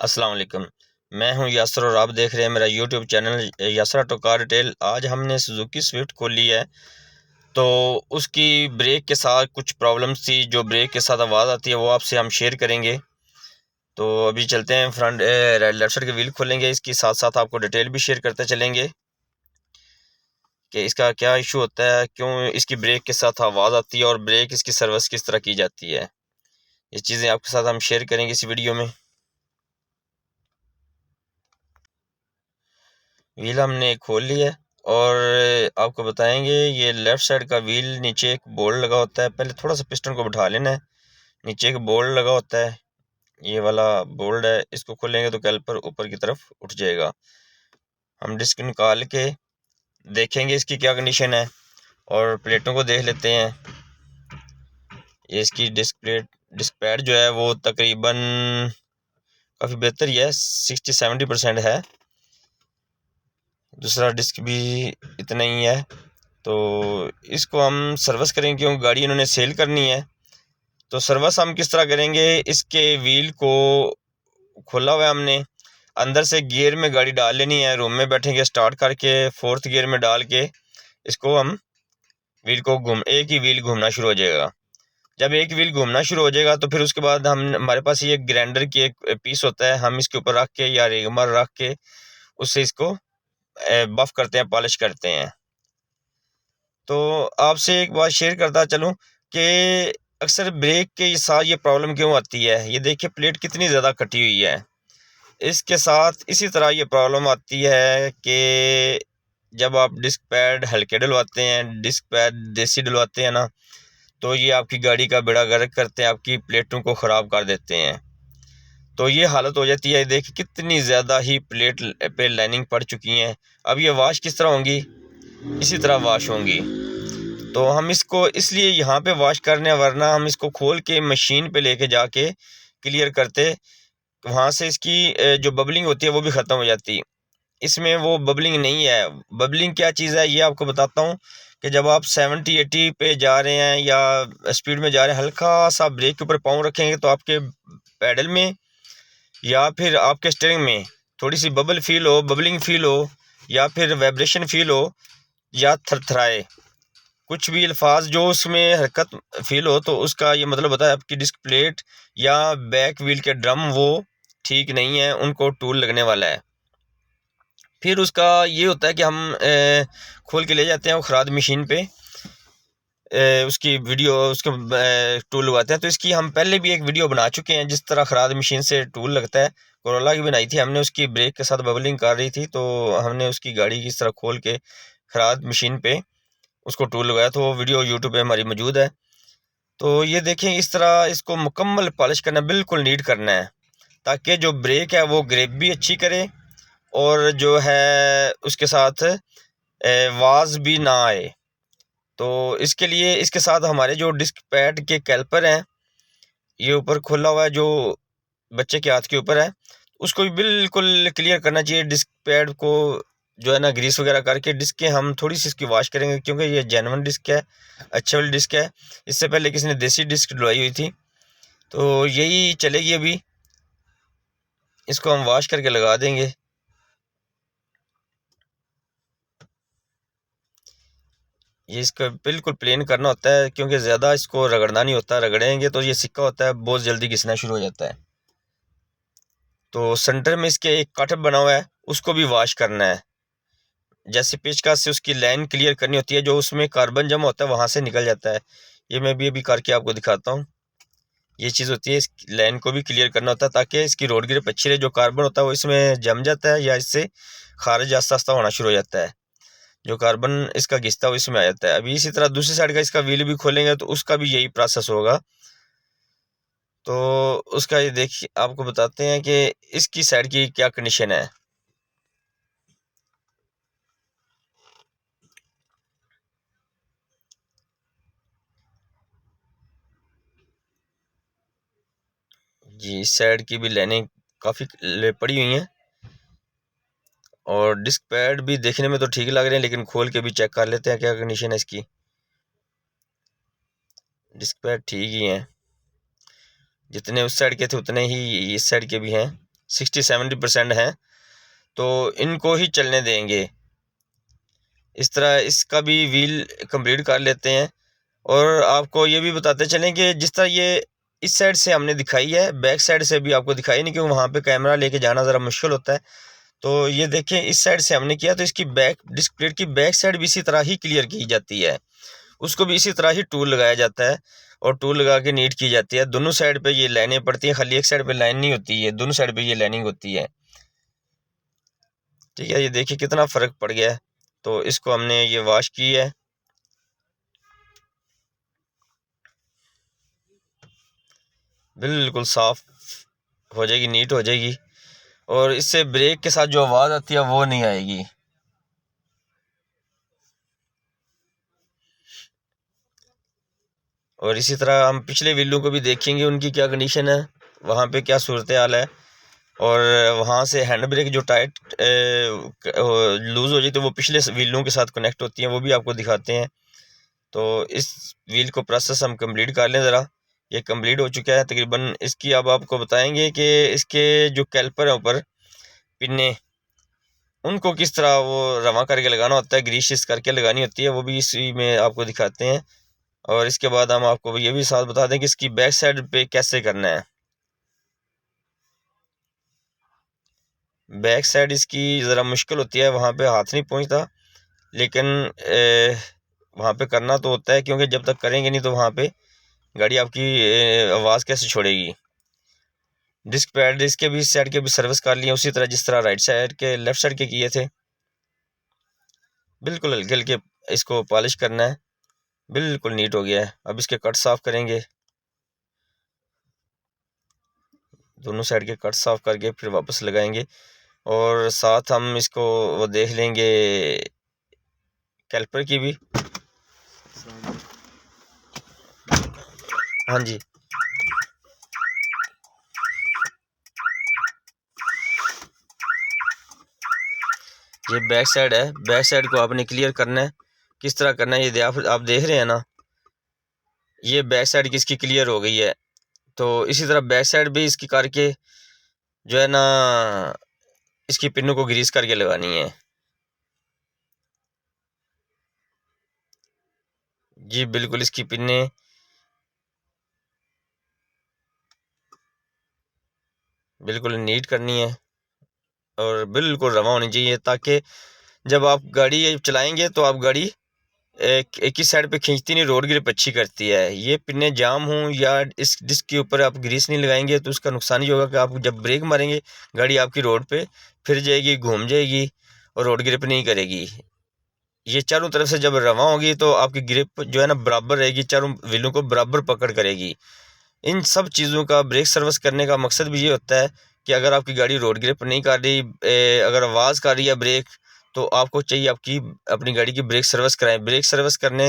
अस्सलाम वालेकुम। मैं हूं यासर और आप देख रहे हैं मेरा YouTube channel Yasir auto car detail. आज हमने सुजुकी स्विफ्ट को ली है, तो उसकी ब्रेक के साथ कुछ प्रॉब्लम्स थी। जो ब्रेक के साथ आवाज़ आती है वो आपसे हम शेयर करेंगे। तो अभी चलते हैं, फ्रंट लेफ्ट साइड के व्हील खोलेंगे, इसके साथ साथ आपको डिटेल भी शेयर करते चलेंगे कि इसका क्या इशू होता है, क्यों इसकी ब्रेक के साथ आवाज़ आती है और ब्रेक इसकी सर्विस किस तरह की जाती है। ये चीज़ें आपके साथ हम शेयर करेंगे इस वीडियो में। व्हील हमने खोल लिया है और आपको बताएंगे। ये लेफ़्ट साइड का व्हील, नीचे एक बोल्ट लगा होता है। पहले थोड़ा सा पिस्टन को बिठा लेना है। नीचे एक बोल्ट लगा होता है, ये वाला बोल्ट है। इसको खोलेंगे तो कैलिपर ऊपर की तरफ उठ जाएगा। हम डिस्क निकाल के देखेंगे इसकी क्या कंडीशन है और प्लेटों को देख लेते हैं। ये इसकी डिस्क पैड जो है वो तकरीबन काफ़ी बेहतर ही है, 60-70% है। दूसरा डिस्क भी इतना ही है। तो इसको हम सर्विस करेंगे, क्योंकि गाड़ी इन्होंने सेल करनी है। तो सर्विस हम किस तरह करेंगे, इसके व्हील को खोला हुआ है हमने, अंदर से गियर में गाड़ी डाल लेनी है। रूम में बैठेंगे, स्टार्ट करके 4th गियर में डाल के इसको हम व्हील को एक ही व्हील घूमना शुरू हो जाएगा। जब एक व्हील घूमना शुरू हो जाएगा तो फिर उसके बाद हमारे पास ये ग्राइंडर की एक पीस होता है, हम इसके ऊपर रख के या रेगमार रख के उससे इसको बफ करते हैं, पॉलिश करते हैं। तो आपसे एक बात शेयर करता चलूँ कि अक्सर ब्रेक के साथ ये प्रॉब्लम क्यों आती है। ये देखिए प्लेट कितनी ज़्यादा कटी हुई है। इसके साथ इसी तरह ये प्रॉब्लम आती है कि जब आप डिस्क पैड हल्के डलवाते हैं, डिस्क पैड देसी डलवाते हैं ना, तो ये आपकी गाड़ी का बेड़ा गर्क करते हैं, आपकी प्लेटों को ख़राब कर देते हैं। तो ये हालत हो जाती है। देखिए कितनी ज़्यादा ही प्लेट पे लाइनिंग पड़ चुकी हैं। अब ये वाश किस तरह होंगी, इसी तरह वाश होंगी। तो हम इसको इसलिए यहाँ पे वॉश करने, वरना हम इसको खोल के मशीन पे लेके जाके क्लियर करते, वहाँ से इसकी जो बबलिंग होती है वो भी ख़त्म हो जाती। इसमें वो बबलिंग नहीं है। बबलिंग क्या चीज़ है ये आपको बताता हूँ कि जब आप 70-80 पे जा रहे हैं या स्पीड में जा रहे हैं, हल्का सा ब्रेक के ऊपर पाँव रखेंगे तो आपके पैडल में या फिर आपके स्टीयरिंग में थोड़ी सी बबलिंग फील हो, या फिर वाइब्रेशन फील हो, या थरथराए, कुछ भी अल्फाज जो उसमें हरकत फील हो, तो उसका ये मतलब होता है आपकी डिस्क प्लेट या बैक व्हील के ड्रम वो ठीक नहीं है, उनको टूल लगने वाला है। फिर उसका ये होता है कि हम खोल के ले जाते हैं वो खराद मशीन पे, उसकी वीडियो उसके टूल लगवाते हैं। तो इसकी हम पहले भी एक वीडियो बना चुके हैं, जिस तरह खराद मशीन से टूल लगता है। कोरोला की बनाई थी हमने, उसकी ब्रेक के साथ बबलिंग कर रही थी, तो हमने उसकी गाड़ी की इस तरह खोल के खराद मशीन पे उसको टूल लगाया। तो वो वीडियो यूट्यूब पे हमारी मौजूद है। तो ये देखें, इस तरह इसको मुकम्मल पॉलिश करना, बिल्कुल नीट करना है, ताकि जो ब्रेक है वो ग्रिप भी अच्छी करे और जो है उसके साथ आवाज़ भी ना आए। तो इसके लिए इसके साथ हमारे जो डिस्क पैड के कैलिपर हैं, ये ऊपर खुला हुआ है जो बच्चे के हाथ के ऊपर है, उसको भी बिल्कुल क्लियर करना चाहिए। डिस्क पैड को जो है ना ग्रीस वगैरह करके डिस्क के हम थोड़ी सी इसकी वॉश करेंगे, क्योंकि ये जेन्युइन डिस्क है, अच्छे वाली डिस्क है। इससे पहले किसी ने देसी डिस्क डलवाई हुई थी, तो यही चलेगी। अभी इसको हम वॉश करके लगा देंगे। ये इसका बिल्कुल प्लेन करना होता है, क्योंकि ज़्यादा इसको रगड़ना नहीं होता। रगड़ेंगे तो ये सिक्का होता है, बहुत जल्दी घिसना शुरू हो जाता है। तो सेंटर में इसके एक कट बना हुआ है, उसको भी वॉश करना है। जैसे पेचकस से उसकी लाइन क्लियर करनी होती है, जो उसमें कार्बन जमा होता है वहाँ से निकल जाता है। ये मैं भी अभी करके आपको दिखाता हूँ। ये चीज़ होती है, इस लाइन को भी क्लियर करना होता है ताकि इसकी रोड ग्रिप अच्छी रहे। जो कार्बन होता है वो इसमें जम जाता है या इससे खारिज आस्ता आस्ता होना शुरू हो जाता है। जो कार्बन इसका घिसता है वो इसमें आ जाता है। अभी इसी तरह दूसरी साइड का इसका व्हील भी खोलेंगे तो उसका भी यही प्रोसेस होगा। तो उसका ये देखिए, आपको बताते हैं कि इसकी साइड की क्या कंडीशन है। जी, इस साइड की भी लाइनें काफ़ी पड़ी हुई हैं और डिस्क पैड भी देखने में तो ठीक लग रहे हैं, लेकिन खोल के भी चेक कर लेते हैं क्या कंडीशन है इसकी। डिस्क पैड ठीक ही हैं, जितने उस साइड के थे उतने ही इस साइड के भी हैं, 60-70% हैं, तो इनको ही चलने देंगे। इस तरह इसका भी व्हील कंप्लीट कर लेते हैं। और आपको ये भी बताते चलें कि जिस तरह ये इस साइड से हमने दिखाई है, बैक साइड से भी आपको दिखाई नहीं, क्योंकि वहाँ पे कैमरा लेके जाना ज़रा मुश्किल होता है। तो ये देखें, इस साइड से हमने किया तो इसकी डिस्क प्लेट की बैक साइड भी इसी तरह ही क्लियर की जाती है, उसको भी इसी तरह ही टूल लगाया जाता है और टूल लगा के नीट की जाती है। दोनों साइड पे ये लाइनें पड़ती हैं, खाली एक साइड पे लाइन नहीं होती है, दोनों साइड पे ये लाइनिंग होती है। ठीक है, ये देखिए कितना फ़र्क पड़ गया है। तो इसको हमने ये वॉश की है, बिल्कुल साफ़ हो जाएगी, नीट हो जाएगी, और इससे ब्रेक के साथ जो आवाज़ आती है वो नहीं आएगी। और इसी तरह हम पिछले व्हीलों को भी देखेंगे, उनकी क्या कंडीशन है, वहाँ पे क्या सूरत हाल है। और वहाँ से हैंड ब्रेक जो टाइट लूज़ हो जाए तो वो पिछले व्हीलों के साथ कनेक्ट होती हैं, वो भी आपको दिखाते हैं। तो इस व्हील को प्रोसेस हम कंप्लीट कर लें ज़रा। ये कंप्लीट हो चुका है तकरीबन। इसकी अब आपको बताएंगे कि इसके जो कैल्पर है ऊपर पिन्ने, उनको किस तरह वो रवा करके लगाना होता है, ग्रीस करके लगानी होती है, वो भी इसी में आपको दिखाते हैं। और इसके बाद हम आपको ये भी साथ बता दें कि इसकी बैक साइड पे कैसे करना है। बैक साइड इसकी ज़रा मुश्किल होती है, वहाँ पे हाथ नहीं पहुँचता, लेकिन वहाँ पे करना तो होता है, क्योंकि जब तक करेंगे नहीं तो वहाँ पे गाड़ी आपकी आवाज़ कैसे छोड़ेगी। डिस्क पैड इसके भी इस साइड के भी सर्विस कर लिए, उसी तरह जिस तरह राइट साइड के लेफ़्ट साइड के किए थे। बिल्कुल हल्के हल्के इसको पॉलिश करना है, बिल्कुल नीट हो गया है। अब इसके कट साफ़ करेंगे, दोनों साइड के कट साफ़ करके फिर वापस लगाएंगे। और साथ हम इसको वो देख लेंगे कैलिपर की भी। हाँ जी, ये बैक साइड है, बैक साइड को आपने क्लियर करना है। किस तरह करना है ये आप देख रहे हैं ना, ये बैक साइड की इसकी क्लियर हो गई है। तो इसी तरह बैक साइड भी इसकी करके जो है ना, इसकी पिनों को ग्रीस करके लगानी है। जी बिल्कुल, इसकी पिनें बिल्कुल नीट करनी है और बिल्कुल रवा होनी चाहिए, ताकि जब आप गाड़ी चलाएंगे तो आप गाड़ी एक ही साइड पे खींचती नहीं, रोड ग्रिप अच्छी करती है। ये पिनें जाम हों या इस डिस्क के ऊपर आप ग्रीस नहीं लगाएंगे तो उसका नुकसान ये होगा कि आप जब ब्रेक मारेंगे गाड़ी आपकी रोड पे फिर जाएगी, घूम जाएगी और रोड ग्रिप नहीं करेगी। ये चारों तरफ से जब रवा होगी तो आपकी ग्रिप जो है ना बराबर रहेगी, चारों व्हीलों को बराबर पकड़ करेगी। इन सब चीज़ों का ब्रेक सर्विस करने का मकसद भी ये होता है कि अगर आपकी गाड़ी रोड ग्रिप नहीं कर रही, अगर आवाज़ कर रही है ब्रेक, तो आपको चाहिए आपकी अपनी गाड़ी की ब्रेक सर्विस कराएं। ब्रेक सर्विस करने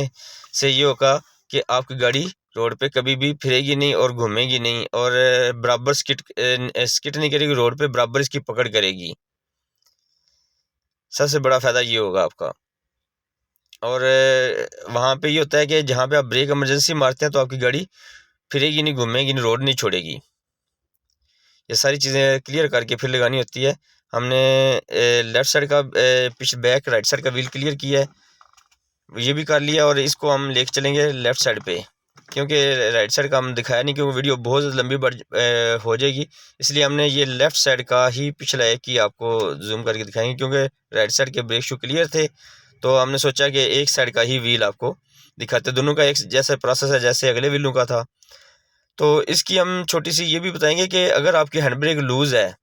से ये होगा कि आपकी गाड़ी रोड पे कभी भी फिरेगी नहीं और घूमेगी नहीं, और बराबर स्किट नहीं करेगी रोड पे, बराबर इसकी पकड़ करेगी। सबसे बड़ा फ़ायदा ये होगा आपका। और वहाँ पे ये होता है कि जहाँ पे आप ब्रेक इमरजेंसी मारते हैं तो आपकी गाड़ी फिरेगी नहीं, घूमेगी नहीं, रोड नहीं छोड़ेगी। ये सारी चीज़ें क्लियर करके फिर लगानी होती है। हमने लेफ़्ट साइड का पीछे बैक राइट साइड का व्हील क्लियर किया है, ये भी कर लिया। और इसको हम लेके चलेंगे लेफ़्ट साइड पे, क्योंकि राइट साइड का हम दिखाया नहीं, क्योंकि वीडियो बहुत लंबी हो जाएगी, इसलिए हमने ये लेफ़्ट साइड का ही पिछला एक ही आपको जूम करके दिखाएंगे, क्योंकि राइट साइड के ब्रेक शू क्लियर थे। तो हमने सोचा कि एक साइड का ही व्हील आपको दिखाते, दोनों का एक जैसा प्रोसेस है जैसे अगले व्हीलों का था। तो इसकी हम छोटी सी ये भी बताएंगे कि अगर आपकी हैंड ब्रेक लूज़ है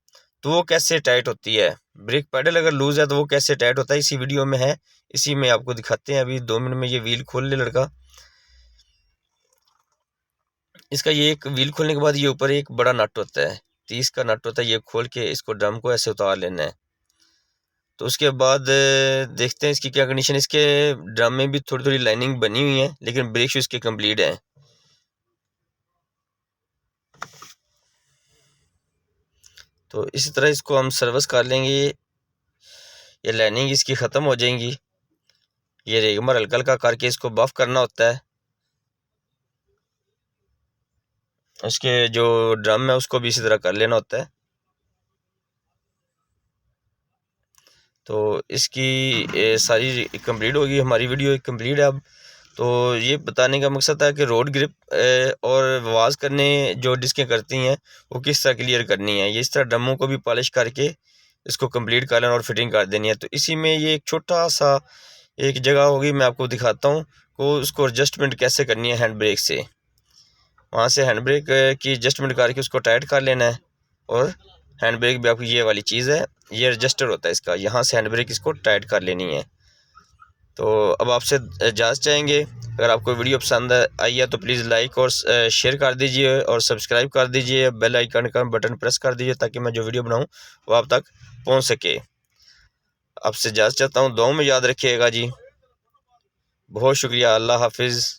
तो वो कैसे टाइट होती है, ब्रेक पैडल अगर लूज़ है तो वो कैसे टाइट होता है, इसी वीडियो में है, इसी में आपको दिखाते हैं। अभी 2 मिनट में ये व्हील खोल ले लड़का। इसका ये एक व्हील खोलने के बाद ये ऊपर एक बड़ा नट होता है, 30 का नट होता है, ये खोल के इसको ड्रम को ऐसे उतार लेना है। तो उसके बाद देखते हैं इसकी क्या कंडीशन। इसके ड्रम में भी थोड़ी थोड़ी लाइनिंग बनी हुई है, लेकिन ब्रेक शू इसके कम्प्लीट है। तो इसी तरह इसको हम सर्विस कर लेंगे, ये लाइनिंग इसकी ख़त्म हो जाएंगी। ये रेगमर हल्का हल्का करके इसको बफ करना होता है। उसके जो ड्रम है उसको भी इसी तरह कर लेना होता है। तो इसकी सारी कंप्लीट होगी, हमारी वीडियो कंप्लीट है अब। तो ये बताने का मकसद था कि रोड ग्रिप और आवाज़ करने जो डिस्कें करती हैं वो किस तरह क्लियर करनी है। ये इस तरह ड्रमों को भी पॉलिश करके इसको कंप्लीट कर लेना और फिटिंग कर देनी है। तो इसी में ये एक छोटा सा एक जगह होगी, मैं आपको दिखाता हूँ को उसको एडजस्टमेंट कैसे करनी है हैंड ब्रेक से। वहाँ से हैंड ब्रेक की एडजस्टमेंट करके उसको टाइट कर लेना है। और हैंड ब्रेक भी आपकी ये वाली चीज़ है, ये एडजस्टर होता है इसका, यहाँ से हैंड ब्रेक इसको टाइट कर लेनी है। तो अब आपसे इजाज़त चाहेंगे। अगर आपको वीडियो पसंद आई है तो प्लीज़ लाइक और शेयर कर दीजिए और सब्सक्राइब कर दीजिए। बेल आइकन का बटन प्रेस कर दीजिए ताकि मैं जो वीडियो बनाऊं वो आप तक पहुंच सके। आपसे इजाज़त चाहता हूं, दुआओं में याद रखिएगा जी। बहुत शुक्रिया। अल्लाह हाफिज़।